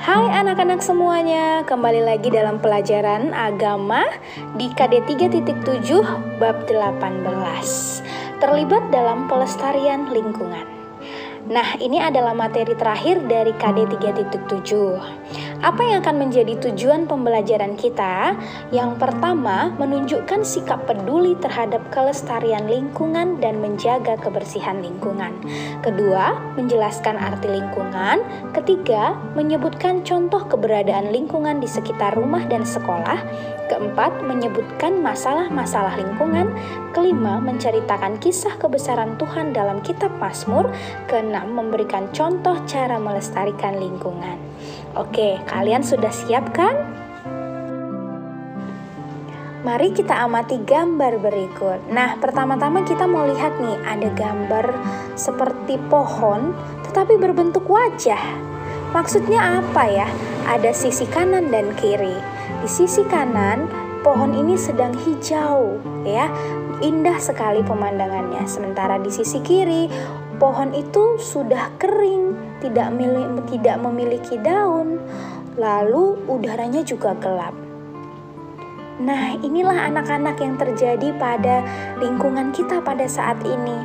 Hai anak-anak semuanya, kembali lagi dalam pelajaran agama di KD 3.7 bab 18. Terlibat dalam pelestarian lingkungan. Nah, ini adalah materi terakhir dari KD 3.7. Apa yang akan menjadi tujuan pembelajaran kita? Yang pertama, menunjukkan sikap peduli terhadap kelestarian lingkungan dan menjaga kebersihan lingkungan. Kedua, menjelaskan arti lingkungan. Ketiga, menyebutkan contoh keberadaan lingkungan di sekitar rumah dan sekolah. Keempat, menyebutkan masalah-masalah lingkungan. Kelima, menceritakan kisah kebesaran Tuhan dalam kitab Mazmur. Keenam, memberikan contoh cara melestarikan lingkungan. Oke, kalian sudah siap kan? Mari kita amati gambar berikut. Nah, pertama-tama kita mau lihat nih, ada gambar seperti pohon tetapi berbentuk wajah. Maksudnya apa ya? Ada sisi kanan dan kiri. Di sisi kanan, pohon ini sedang hijau, ya. Indah sekali pemandangannya. Sementara di sisi kiri, pohon itu sudah kering, tidak memiliki daun. Lalu udaranya juga gelap. Nah, inilah anak-anak yang terjadi pada lingkungan kita pada saat ini.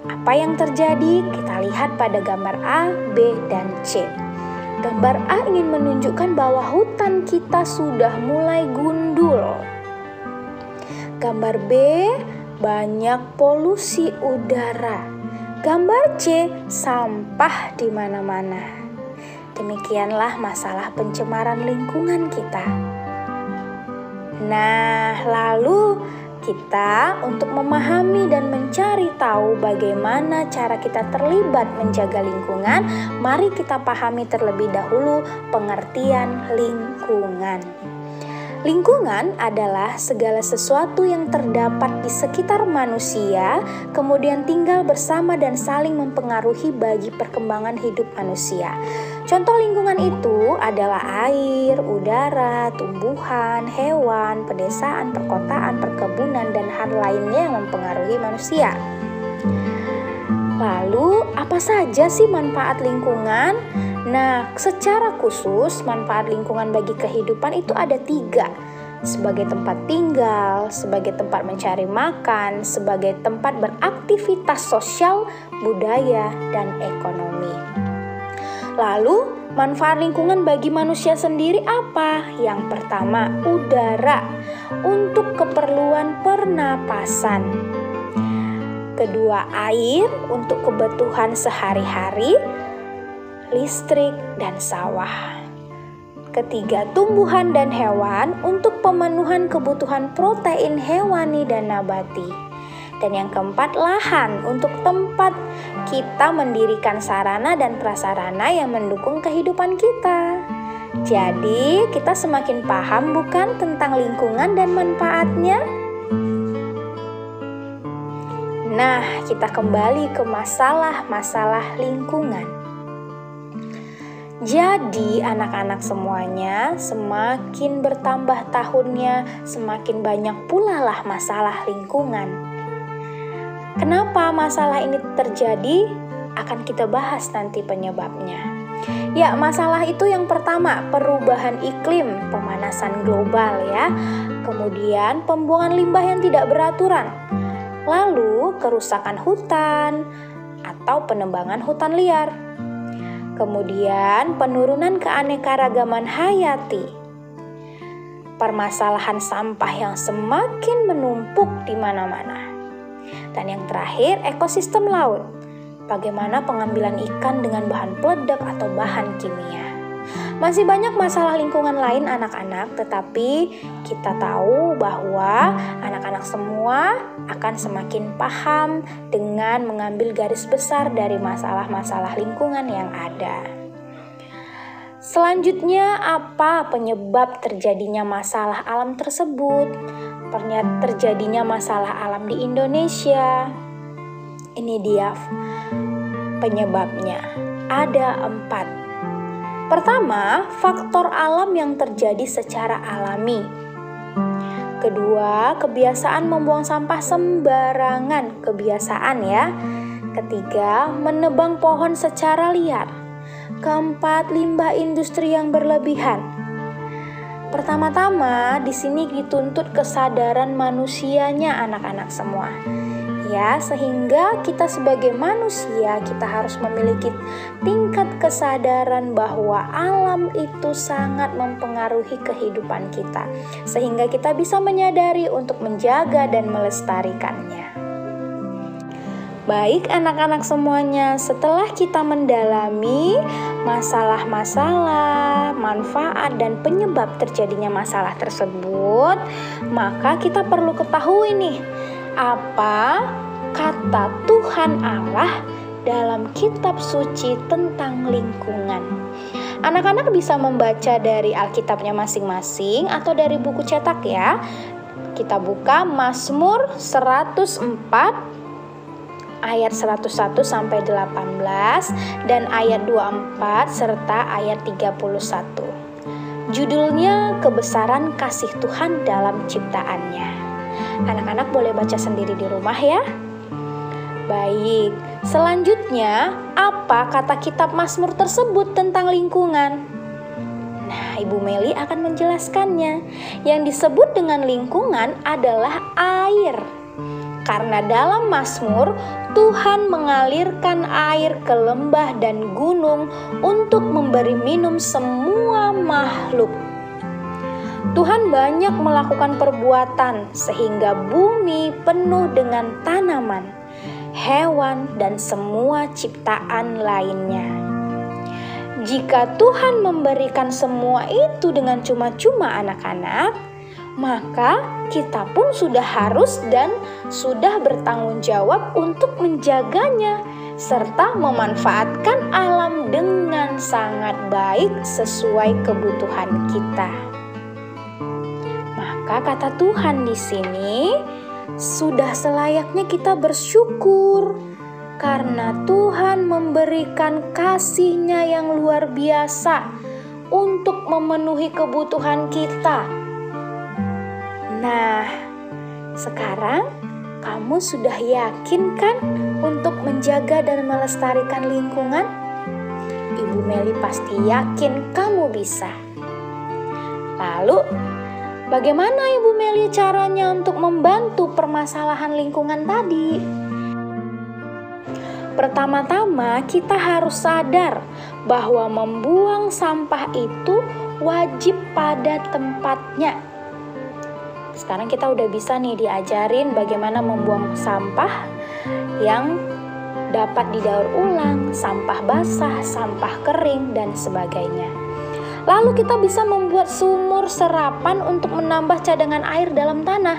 Apa yang terjadi? Kita lihat pada gambar A, B, dan C. Gambar A ingin menunjukkan bahwa hutan kita sudah mulai gundul. Gambar B, banyak polusi udara. Gambar C, sampah di mana-mana. Demikianlah masalah pencemaran lingkungan kita. Nah, lalu kita untuk memahami dan mencari tahu bagaimana cara kita terlibat menjaga lingkungan, mari kita pahami terlebih dahulu pengertian lingkungan. Lingkungan adalah segala sesuatu yang terdapat di sekitar manusia, kemudian tinggal bersama dan saling mempengaruhi bagi perkembangan hidup manusia. Contoh lingkungan itu adalah air, udara, tumbuhan, hewan, pedesaan, perkotaan, perkebunan, dan hal lainnya yang mempengaruhi manusia. Lalu, apa saja sih manfaat lingkungan? Nah, secara khusus manfaat lingkungan bagi kehidupan itu ada 3. Sebagai tempat tinggal, sebagai tempat mencari makan, sebagai tempat beraktivitas sosial, budaya, dan ekonomi. Lalu, manfaat lingkungan bagi manusia sendiri apa? Yang pertama, udara untuk keperluan pernapasan. Kedua, air untuk kebutuhan sehari-hari, listrik, dan sawah. Ketiga, tumbuhan dan hewan untuk pemenuhan kebutuhan protein hewani dan nabati. Dan yang keempat, lahan untuk tempat kita mendirikan sarana dan prasarana yang mendukung kehidupan kita. Jadi, kita semakin paham bukan tentang lingkungan dan manfaatnya? Nah, kita kembali ke masalah-masalah lingkungan. Jadi anak-anak semuanya, semakin bertambah tahunnya, semakin banyak pula lah masalah lingkungan. Kenapa masalah ini terjadi? Akan kita bahas nanti penyebabnya. Ya, masalah itu yang pertama, perubahan iklim, pemanasan global ya. Kemudian pembuangan limbah yang tidak beraturan. Lalu kerusakan hutan atau penebangan hutan liar. Kemudian penurunan keanekaragaman hayati. Permasalahan sampah yang semakin menumpuk di mana-mana. Dan yang terakhir, ekosistem laut. Bagaimana pengambilan ikan dengan bahan peledak atau bahan kimia. Masih banyak masalah lingkungan lain anak-anak, tetapi kita tahu bahwa anak-anak semua akan semakin paham dengan mengambil garis besar dari masalah-masalah lingkungan yang ada. Selanjutnya, apa penyebab terjadinya masalah alam tersebut? Terjadinya masalah alam di Indonesia. Ini dia penyebabnya. Ada 4. Pertama, faktor alam yang terjadi secara alami. Kedua, kebiasaan membuang sampah sembarangan, kebiasaan ya. Ketiga, menebang pohon secara liar. Keempat, limbah industri yang berlebihan. Pertama-tama, di sini dituntut kesadaran manusianya anak-anak semua. Ya, sehingga kita sebagai manusia, kita harus memiliki tingkat kesadaran bahwa alam itu sangat mempengaruhi kehidupan kita, sehingga kita bisa menyadari untuk menjaga dan melestarikannya. Baik anak-anak semuanya, setelah kita mendalami masalah-masalah, manfaat dan penyebab terjadinya masalah tersebut, maka kita perlu ketahui nih, apa kata Tuhan Allah dalam kitab suci tentang lingkungan. Anak-anak bisa membaca dari Alkitabnya masing-masing atau dari buku cetak ya. Kita buka Mazmur 104 ayat 101 sampai 18 dan ayat 24 serta ayat 31. Judulnya Kebesaran Kasih Tuhan dalam Ciptaannya. Anak-anak boleh baca sendiri di rumah ya. Baik, selanjutnya apa kata kitab Mazmur tersebut tentang lingkungan? Nah, Ibu Meli akan menjelaskannya. Yang disebut dengan lingkungan adalah air. Karena dalam Mazmur, Tuhan mengalirkan air ke lembah dan gunung untuk memberi minum semua makhluk. Tuhan banyak melakukan perbuatan sehingga bumi penuh dengan tanaman, hewan, dan semua ciptaan lainnya. Jika Tuhan memberikan semua itu dengan cuma-cuma anak-anak, maka kita pun sudah harus dan sudah bertanggung jawab untuk menjaganya serta memanfaatkan alam dengan sangat baik sesuai kebutuhan kita. Maka kata Tuhan di sini, sudah selayaknya kita bersyukur karena Tuhan memberikan kasih-Nya yang luar biasa untuk memenuhi kebutuhan kita. Nah, sekarang kamu sudah yakin kan untuk menjaga dan melestarikan lingkungan? Ibu Meli pasti yakin kamu bisa. Lalu, bagaimana Ibu Meli caranya untuk membantu permasalahan lingkungan tadi? Pertama-tama kita harus sadar bahwa membuang sampah itu wajib pada tempatnya. Sekarang kita udah bisa nih diajarin bagaimana membuang sampah yang dapat didaur ulang, sampah basah, sampah kering, dan sebagainya. Lalu kita bisa membuat sumur serapan untuk menambah cadangan air dalam tanah.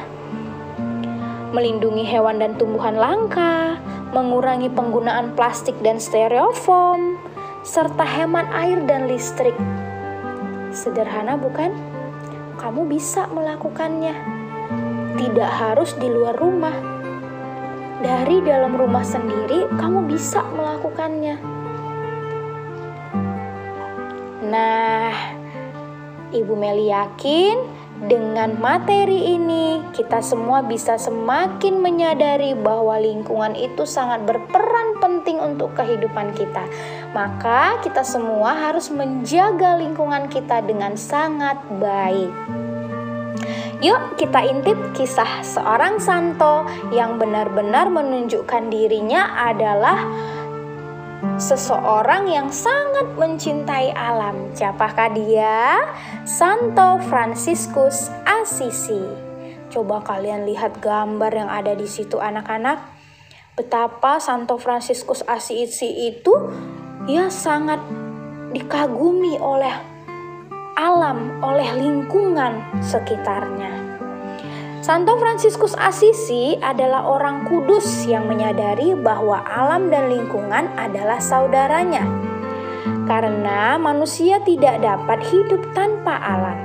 Melindungi hewan dan tumbuhan langka, mengurangi penggunaan plastik dan styrofoam, serta hemat air dan listrik. Sederhana bukan? Kamu bisa melakukannya. Tidak harus di luar rumah. Dari dalam rumah sendiri, kamu bisa melakukannya. Nah, Ibu Meli yakin dengan materi ini kita semua bisa semakin menyadari bahwa lingkungan itu sangat berperan penting untuk kehidupan kita. Maka kita semua harus menjaga lingkungan kita dengan sangat baik. Yuk kita intip kisah seorang santo yang benar-benar menunjukkan dirinya adalah seseorang yang sangat mencintai alam. Siapakah dia? Santo Fransiskus Assisi. Coba kalian lihat gambar yang ada di situ anak-anak. Betapa Santo Fransiskus Assisi itu sangat dikagumi oleh alam, oleh lingkungan sekitarnya. Santo Fransiskus Assisi adalah orang kudus yang menyadari bahwa alam dan lingkungan adalah saudaranya. Karena manusia tidak dapat hidup tanpa alam.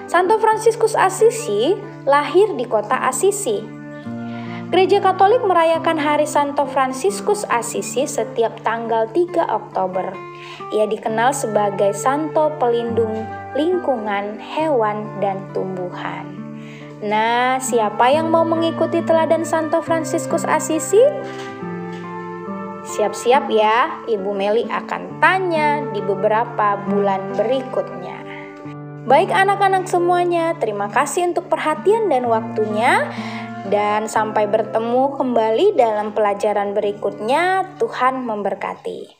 Santo Fransiskus Assisi lahir di kota Assisi. Gereja Katolik merayakan hari Santo Fransiskus Assisi setiap tanggal 3 Oktober. Ia dikenal sebagai Santo Pelindung lingkungan, hewan, dan tumbuhan. Nah, siapa yang mau mengikuti teladan Santo Fransiskus Assisi? Siap-siap ya, Ibu Meli akan tanya di beberapa bulan berikutnya. Baik anak-anak semuanya, terima kasih untuk perhatian dan waktunya. Dan sampai bertemu kembali dalam pelajaran berikutnya. Tuhan memberkati.